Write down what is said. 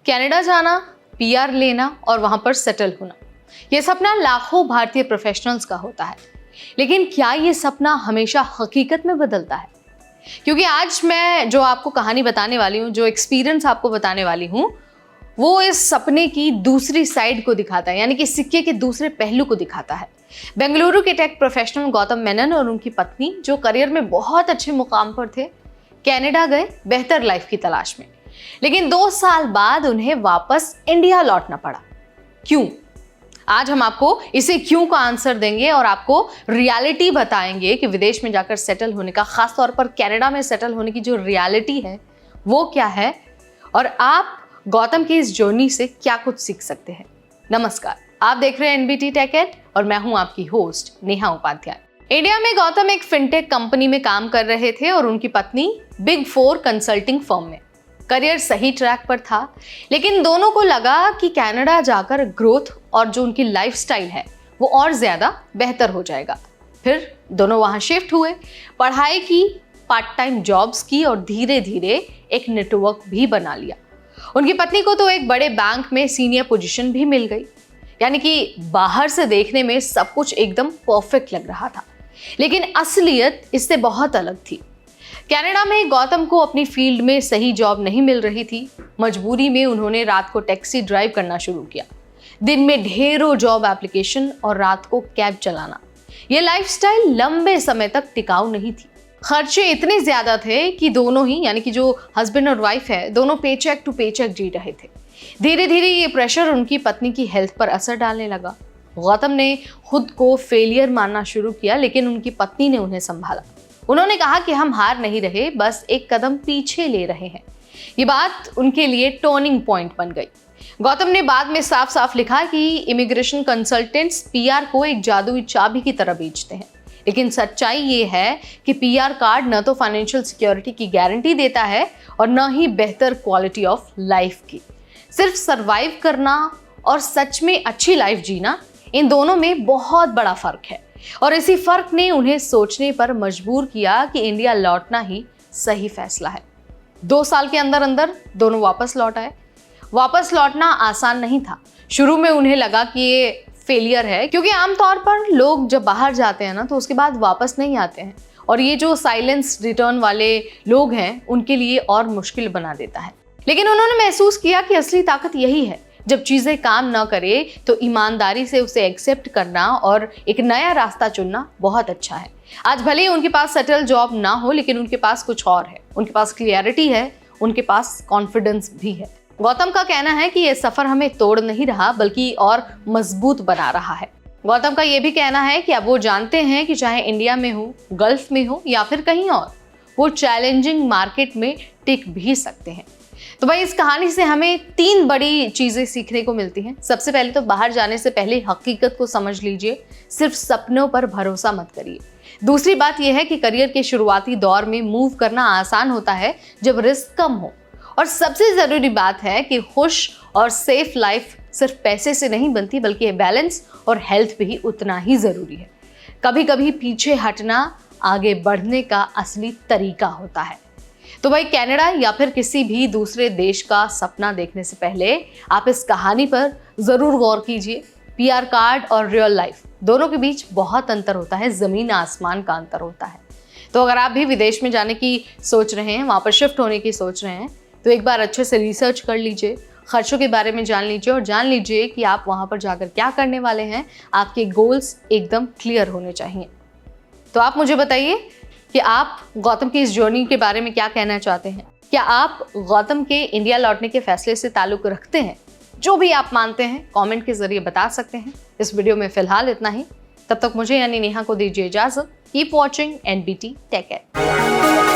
Canada जाना, PR लेना और वहां पर सेटल होना, ये सपना लाखों भारतीय प्रोफेशनल्स का होता है। लेकिन क्या ये सपना हमेशा हकीकत में बदलता है? क्योंकि आज मैं जो आपको कहानी बताने वाली हूँ, जो एक्सपीरियंस आपको बताने वाली हूँ, वो इस सपने की दूसरी साइड को दिखाता है, यानी कि सिक्के के दूसरे पहलू को दिखाता है। बेंगलुरु के टेक प्रोफेशनल गौतम मेनन और उनकी पत्नी, जो करियर में बहुत अच्छे मुकाम पर थे, कनाडा गए बेहतर लाइफ की तलाश में। लेकिन 2 साल बाद उन्हें वापस इंडिया लौटना पड़ा। क्यों? आज हम आपको इसे क्यों का आंसर देंगे और आपको रियलिटी बताएंगे कि विदेश में जाकर सेटल होने का, खास तौर पर कनाडा में सेटल होने की जो रियलिटी है वो क्या है, और आप गौतम की इस जर्नी से क्या कुछ सीख सकते हैं। नमस्कार, आप देख रहे हैं एनबीटी टेक एड और मैं हूं आपकी होस्ट नेहा उपाध्याय। इंडिया में गौतम एक फिनटेक कंपनी में काम कर रहे थे और उनकी पत्नी बिग 4 कंसल्टिंग फर्म में। करियर सही ट्रैक पर था, लेकिन दोनों को लगा कि कनाडा जाकर ग्रोथ और जो उनकी लाइफस्टाइल है वो और ज्यादा बेहतर हो जाएगा। फिर दोनों वहां शिफ्ट हुए, पढ़ाई की, पार्ट टाइम जॉब्स की और धीरे धीरे एक नेटवर्क भी बना लिया। उनकी पत्नी को तो एक बड़े बैंक में सीनियर पोजीशन भी मिल गई, यानी कि बाहर से देखने में सब कुछ एकदम परफेक्ट लग रहा था, लेकिन असलियत इससे बहुत अलग थी। कनाडा में गौतम को अपनी फील्ड में सही जॉब नहीं मिल रही थी। मजबूरी में उन्होंने रात को टैक्सी ड्राइव करना शुरू किया, दिन में ढेरों जॉब एप्लीकेशन और रात को कैब चलाना। ये लाइफस्टाइल लंबे समय तक टिकाऊ नहीं थी। खर्चे इतने ज्यादा थे कि दोनों ही, यानी कि जो हस्बैंड और वाइफ है, दोनों पेचेक टू पेचेक जी रहे थे। धीरे धीरे ये प्रेशर उनकी पत्नी की हेल्थ पर असर डालने लगा। गौतम ने खुद को फेलियर मानना शुरू किया, लेकिन उनकी पत्नी ने उन्हें संभाला। उन्होंने कहा कि हम हार नहीं रहे, बस एक कदम पीछे ले रहे हैं। ये बात उनके लिए टर्निंग पॉइंट बन गई। गौतम ने बाद में साफ साफ लिखा कि इमिग्रेशन कंसल्टेंट्स पीआर को एक जादुई चाबी की तरह बेचते हैं, लेकिन सच्चाई ये है कि पीआर कार्ड न तो फाइनेंशियल सिक्योरिटी की गारंटी देता है और न ही बेहतर क्वालिटी ऑफ लाइफ की। सिर्फ सरवाइव करना और सच में अच्छी लाइफ जीना, इन दोनों में बहुत बड़ा फर्क है। और इसी फर्क ने उन्हें सोचने पर मजबूर किया कि इंडिया लौटना ही सही फैसला है। 2 साल के अंदर अंदर दोनों वापस लौट आए। वापस लौटना आसान नहीं था। शुरू में उन्हें लगा कि ये फेलियर है, क्योंकि आमतौर पर लोग जब बाहर जाते हैं ना तो उसके बाद वापस नहीं आते हैं, और ये जो साइलेंस रिटर्न वाले लोग हैं उनके लिए और मुश्किल बना देता है। लेकिन उन्होंने महसूस किया कि असली ताकत यही है, जब चीजें काम न करे तो ईमानदारी से उसे एक्सेप्ट करना और एक नया रास्ता चुनना बहुत अच्छा है। आज भले ही उनके पास सेटल जॉब ना हो, लेकिन उनके पास कुछ और है। उनके पास क्लियरिटी है, उनके पास कॉन्फिडेंस भी है। गौतम का कहना है कि यह सफर हमें तोड़ नहीं रहा, बल्कि और मजबूत बना रहा है। गौतम का यह भी कहना है कि अब वो जानते हैं कि चाहे इंडिया में हो, गल्फ में हो या फिर कहीं और, वो चैलेंजिंग मार्केट में टिक भी सकते हैं। तो भाई, इस कहानी से हमें 3 बड़ी चीजें सीखने को मिलती हैं। सबसे पहले तो बाहर जाने से पहले हकीकत को समझ लीजिए, सिर्फ सपनों पर भरोसा मत करिए। दूसरी बात यह है कि करियर के शुरुआती दौर में मूव करना आसान होता है जब रिस्क कम हो। और सबसे जरूरी बात है कि खुश और सेफ लाइफ सिर्फ पैसे से नहीं बनती, बल्कि बैलेंस और हेल्थ भी उतना ही जरूरी है। कभी कभी पीछे हटना आगे बढ़ने का असली तरीका होता है। तो भाई, कनाडा या फिर किसी भी दूसरे देश का सपना देखने से पहले आप इस कहानी पर जरूर गौर कीजिए। पीआर कार्ड और रियल लाइफ दोनों के बीच बहुत अंतर होता है, जमीन आसमान का अंतर होता है। तो अगर आप भी विदेश में जाने की सोच रहे हैं, वहां पर शिफ्ट होने की सोच रहे हैं, तो एक बार अच्छे से रिसर्च कर लीजिए, खर्चों के बारे में जान लीजिए और जान लीजिए कि आप वहां पर जाकर क्या करने वाले हैं। आपके गोल्स एकदम क्लियर होने चाहिए। तो आप मुझे बताइए कि आप गौतम की इस जर्नी के बारे में क्या कहना चाहते हैं। क्या आप गौतम के इंडिया लौटने के फैसले से ताल्लुक रखते हैं? जो भी आप मानते हैं कमेंट के जरिए बता सकते हैं। इस वीडियो में फिलहाल इतना ही। तब तक मुझे यानी नेहा को दीजिए इजाजत। Keep watching NBT tech add.